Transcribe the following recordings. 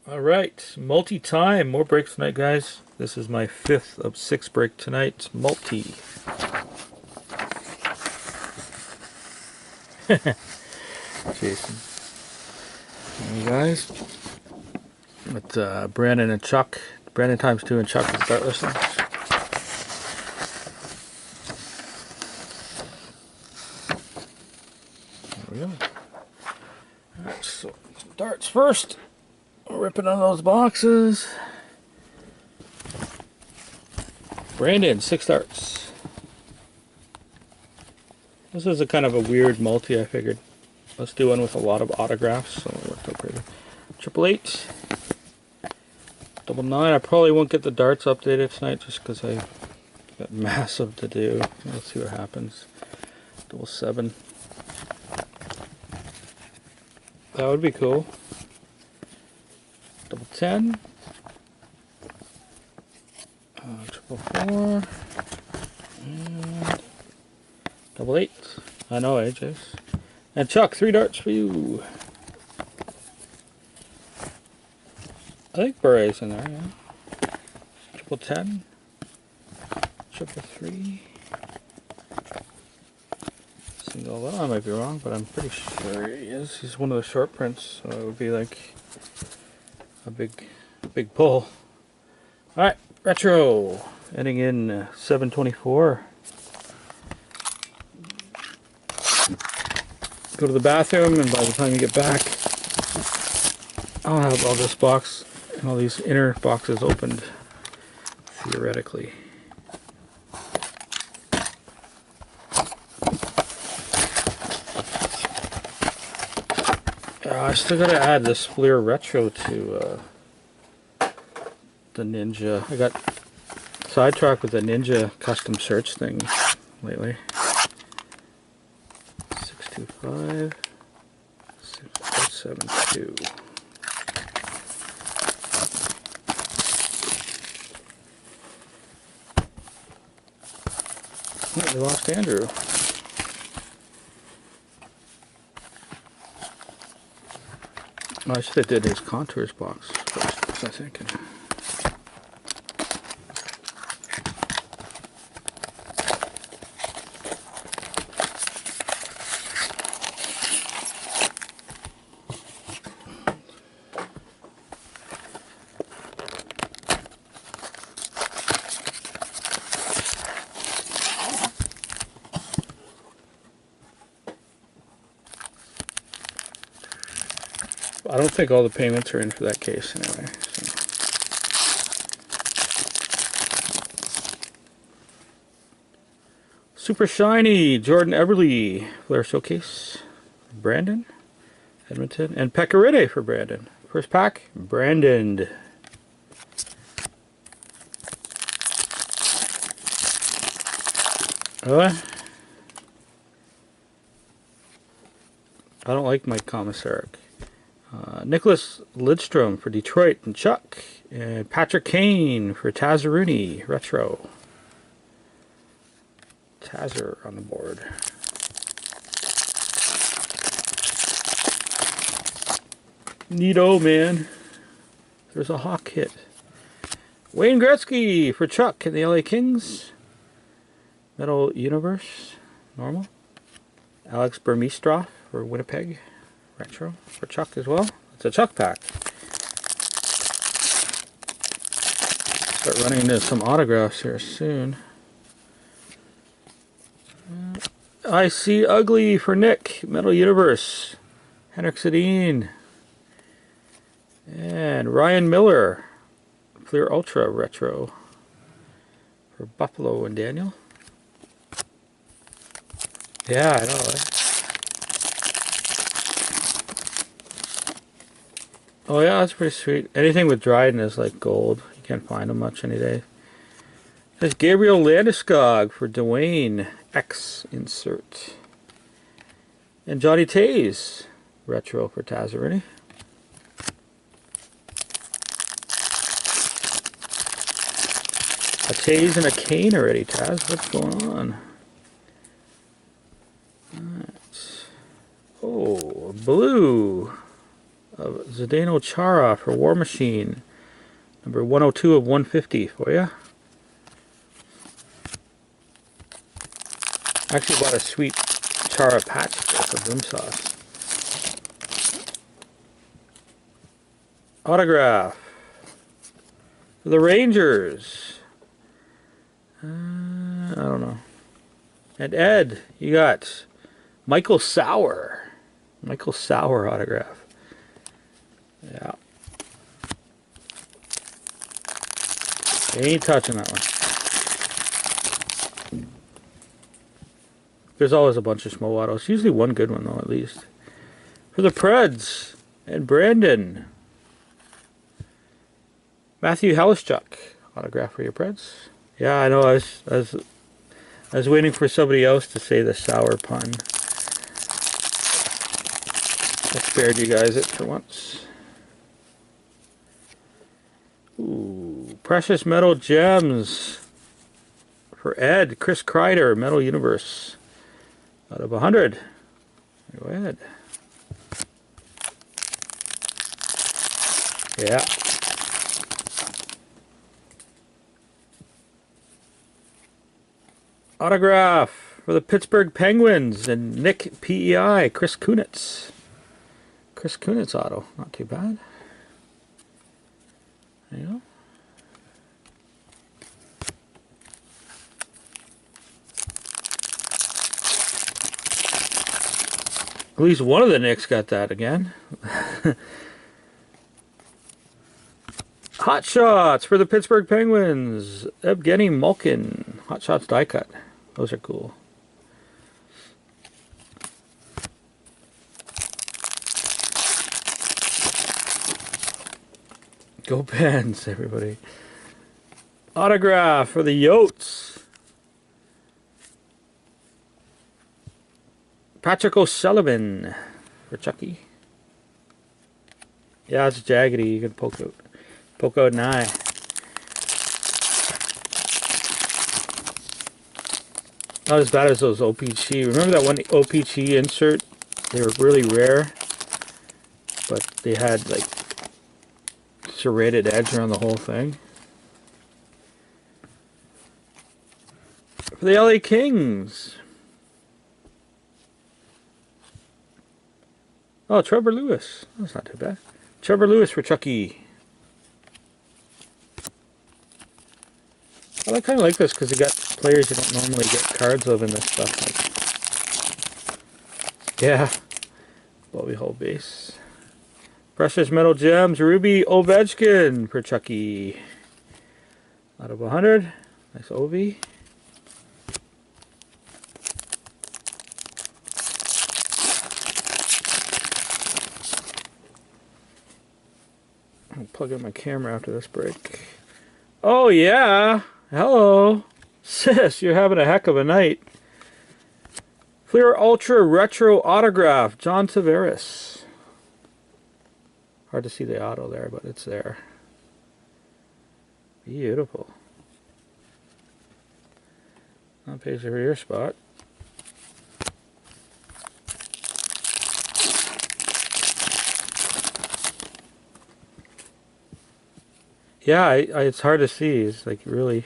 All right, multi-time, more breaks tonight, guys. This is my 5th of 6 break tonight. Multi. Jason. Hey guys. With Brandon and Chuck. Brandon times 2 and Chuck will start listening. There we go. Alright, so darts first. Ripping on those boxes. Brandon, 6 darts. This is a kind of a weird multi, I figured. Let's do one with a lot of autographs, so it worked out pretty good. 888. 999. I probably won't get the darts updated tonight just because I got massive to do. Let's see what happens. 777. That would be cool. 10. 444. And 88. I know, AJ's. And Chuck, 3 darts for you. I think Bure's in there, yeah. 10. 3. Single, well, I might be wrong, but I'm pretty sure he is. He's one of the short prints, so it would be like a big pull. Alright, retro. Ending in 724. Go to the bathroom, and by the time you get back, I'll have all this box and all these inner boxes opened, theoretically. I still gotta add this Fleer Retro to the Ninja. I got sidetracked with the Ninja custom search thing lately. 625 6072. Oh, we lost Andrew. Oh, I should have did his contours box first, was I thinking. I don't think all the payments are in for that case anyway. So. Super shiny Jordan Eberle Flair Showcase. Brandon, Edmonton, and Pecorite for Brandon. First pack, Brandon. I don't like Mike Komisarek. Nicholas Lidstrom for Detroit and Chuck. And Patrick Kane for Tazaruni Retro. Tazer on the board. Neato, man. There's a Hawk hit. Wayne Gretzky for Chuck and the LA Kings. Metal Universe. Normal. Alex Burmistrov for Winnipeg. Retro for Chuck as well. It's a Chuck pack. Start running into some autographs here soon. I see Ugly for Nick. Metal Universe. Henrik Sedin. And Ryan Miller. Fleer Ultra Retro for Buffalo and Daniel. Yeah, I know. Oh yeah, that's pretty sweet. Anything with Dryden is like gold. You can't find them much any day. There's Gabriel Landeskog for Dwayne. X insert. And Johnny Taze. Retro for Tazarini. A Taze and a Kane already, Taz. What's going on? Right. Oh, blue. of Zdeno Chara for War Machine. Number 102 of 150 for you. I actually bought a sweet Chara patch for Boom Sauce. Autograph for the Rangers. I don't know. And Ed, you got Michael Sauer. Michael Sauer autograph. Yeah. Ain't touching that one. There's always a bunch of small autos. Usually one good one, though, at least. For the Preds. And Brandon. Matthew Halishchuk. Autograph for your Preds. Yeah, I know. I was waiting for somebody else to say the sour pun. I spared you guys it for once. Ooh, Precious Metal Gems for Ed. Chris Kreider, Metal Universe. Out of 100. Go ahead. Yeah. Autograph for the Pittsburgh Penguins and Nick PEI, Chris Kunitz. Chris Kunitz auto, not too bad. There you go. At least one of the Knicks got that again. Hot Shots for the Pittsburgh Penguins. Evgeny Malkin. Hot Shots die cut. Those are cool. Go Pens, everybody. Autograph for the Yotes. Patrick O'Sullivan for Chucky. Yeah, it's jaggedy. You can poke out an eye. Not as bad as those OPC. Remember that one OPC insert? They were really rare, but they had like serrated edge around the whole thing. For the LA Kings. Oh, Trevor Lewis. That's not too bad. Trevor Lewis for Chucky. I kind of like this because you got players you don't normally get cards of in this stuff. Like, yeah. Bobby Hull base. Precious Metal Gems. Ruby Ovechkin for Chucky. Out of 100. Nice Ovi. I'll plug in my camera after this break. Oh yeah! Hello! Sis, you're having a heck of a night. Fleer Ultra Retro Autograph, John Tavares. Hard to see the auto there, but it's there. Beautiful. On page over your spot. Yeah, it's hard to see. It's like really.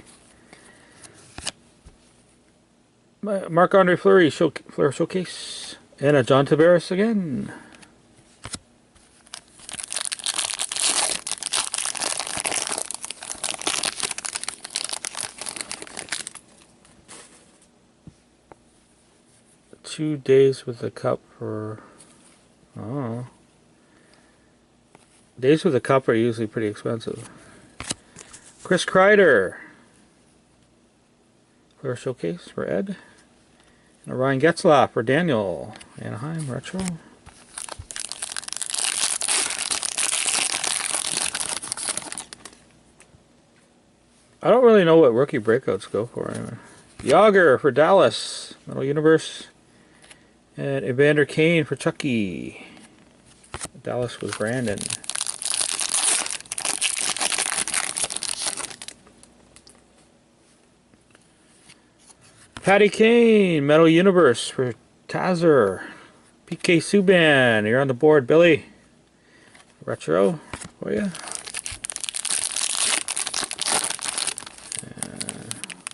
Marc-Andre Fleury Fleur Showcase. And a John Tavares again. $2 days with the cup for. Oh. Days with the cup are usually pretty expensive. Chris Kreider. Fleur Showcase for Ed. And a Ryan Getzlaff for Daniel. Anaheim Retro. I don't really know what rookie breakouts go for anyway. Yager for Dallas. Metal Universe. And Evander Kane for Chucky. Dallas was Brandon. Patty Kane, Metal Universe for Tazer. PK Subban, you're on the board, Billy. retro for you.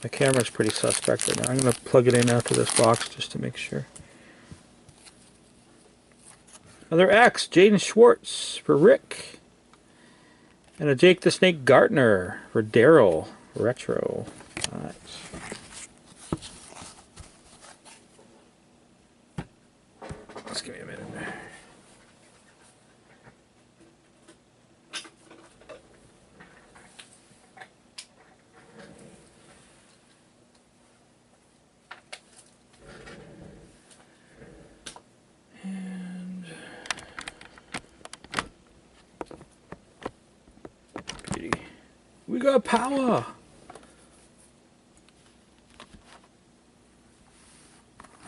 My camera's pretty suspect right now. I'm going to plug it in out to this box just to make sure. Another X, Jaden Schwartz for Rick. And a Jake the Snake Gartner for Daryl, retro. Alright. Just give me a minute. We got power.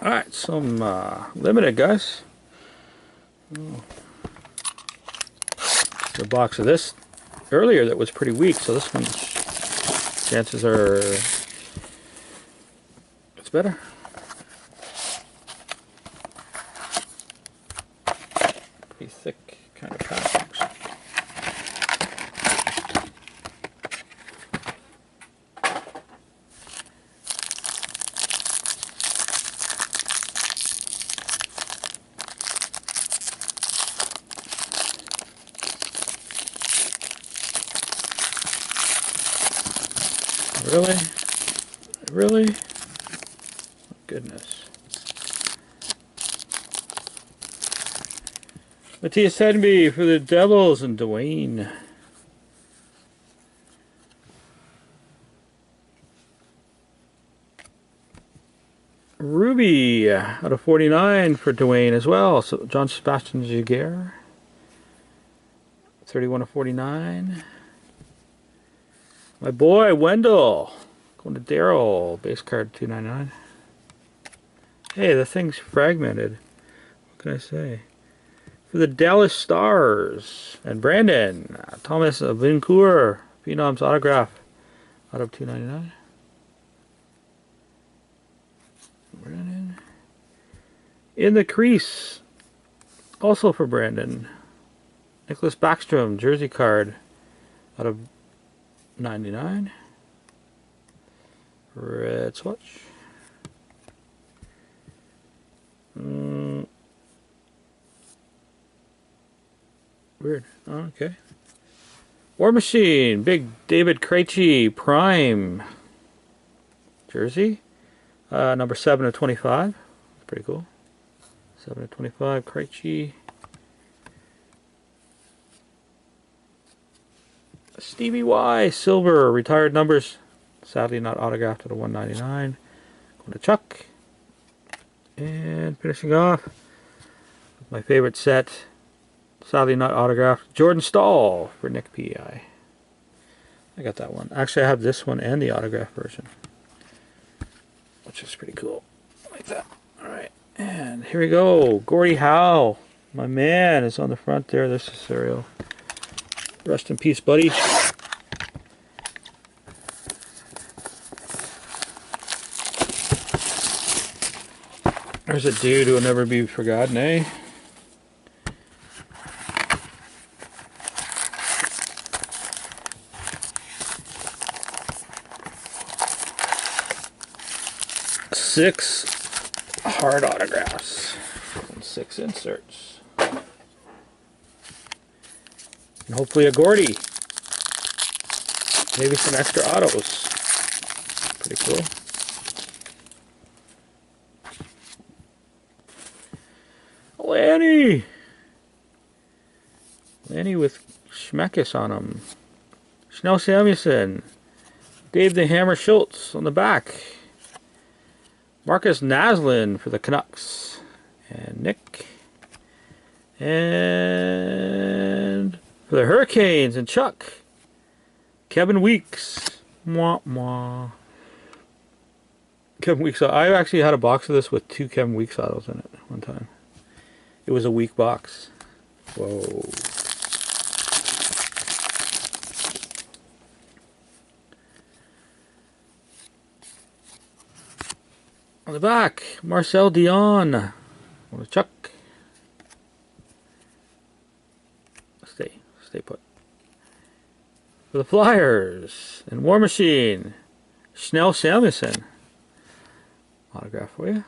Alright, some limited, guys. Oh. A box of this earlier that was pretty weak, so this one's chances are it's better. Pretty thick kind of pack, actually. Really? Really? Oh, goodness. Matthias Hedby for the Devils and Dwayne. Ruby out of 49 for Dwayne as well. So John Sebastian Jaguar. 31 of 49. My boy Wendell going to Daryl, base card 299. Hey, the thing's fragmented. What can I say? For the Dallas Stars and Brandon, Thomas Vincourt, Phenom's autograph out of 299. Brandon in the crease, also for Brandon. Nicholas Backstrom jersey card out of 99. Red swatch. Weird. Oh, okay. War Machine, big David Krejci Prime jersey. Number 7 of 25. Pretty cool. 7 of 25 Krejci. Stevie Y, silver, retired numbers. Sadly not autographed at a 199. Going to Chuck. And finishing off with my favorite set. Sadly not autographed. Jordan Stahl for Nick P.I. I got that one. Actually, I have this one and the autograph version, which is pretty cool. Like that. Alright. And here we go. Gordie Howe. My man is on the front there. This is Serial. Rest in peace, buddy. There's a dude who will never be forgotten, eh? Six hard autographs and 6 inserts. And hopefully a Gordy. Maybe some extra autos. Pretty cool. Lanny! Lanny with Schmeckis on him. Schnell Samuelson. Dave the Hammer Schultz on the back. Marcus Naslin for the Canucks. And Nick. And for the Hurricanes and Chuck. Kevin Weeks. Mwah, mwah. Kevin Weeks. I actually had a box of this with 2 Kevin Weeks autos in it one time. It was a weak box. Whoa. On the back, Marcel Dion. On the Chuck. Stay. For the Flyers. And War Machine. Snell Samuelson. Autograph for you.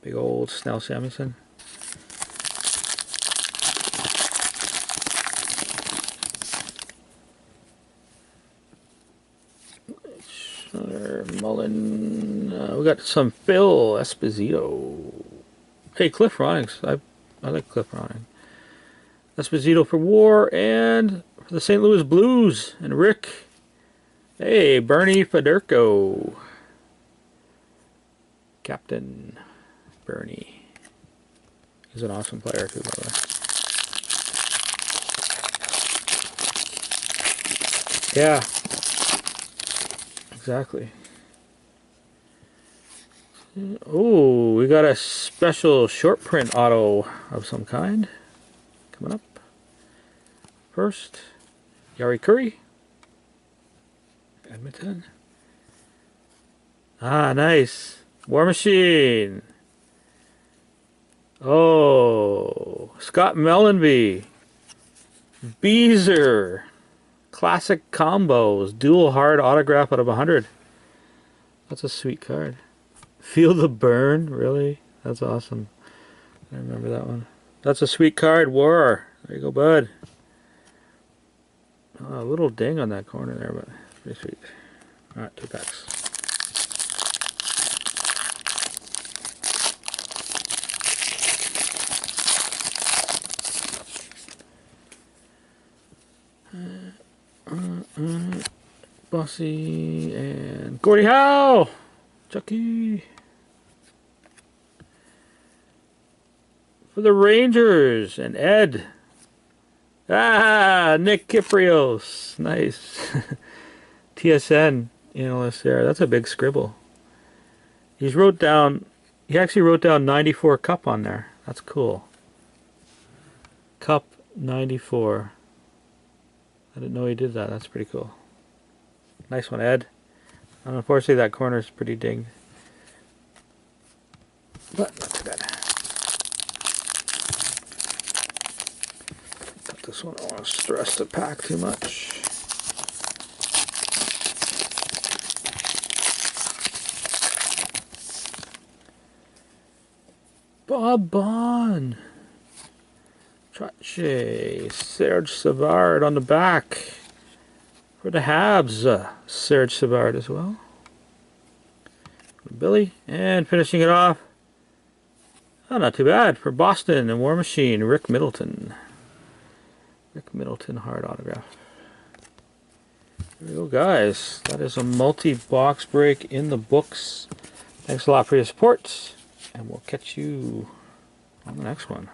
Big old Snell Samuelson. Mullen. We got some Phil Esposito. Hey, Cliff Ronings. I like Cliff Ronning. Esposito for War, and for the St. Louis Blues. And Rick. Hey, Bernie Federko. Captain Bernie. He's an awesome player too, by the way. Yeah. Exactly. Oh, we got a special short print auto of some kind coming up. First, Yari Curry, Edmonton. Ah, nice. War Machine. Oh, Scott Mellenby. Beezer. Classic combos. Dual hard autograph out of 100. That's a sweet card. Feel the burn, really? That's awesome. I remember that one. That's a sweet card, War. There you go, bud. Oh, a little ding on that corner there, but pretty sweet. Alright, 2 packs. Bossy and Gordie Howe. Chucky. For the Rangers and Ed. Ah, Nick Kiprios. Nice. TSN analyst there. That's a big scribble. He actually wrote down 94 Cup on there. That's cool. Cup 94. I didn't know he did that. That's pretty cool. Nice one, Ed. Unfortunately, that corner is pretty dinged. But not too bad. Cut this one. I don't want to stress the pack too much. Bob Bond. Trache. Serge Savard on the back. For the Habs, Serge Savard as well. Billy. And finishing it off. Oh, not too bad. For Boston and War Machine, Rick Middleton. Rick Middleton hard autograph. There we go, guys. That is a multi-box break in the books. Thanks a lot for your support. And we'll catch you on the next one.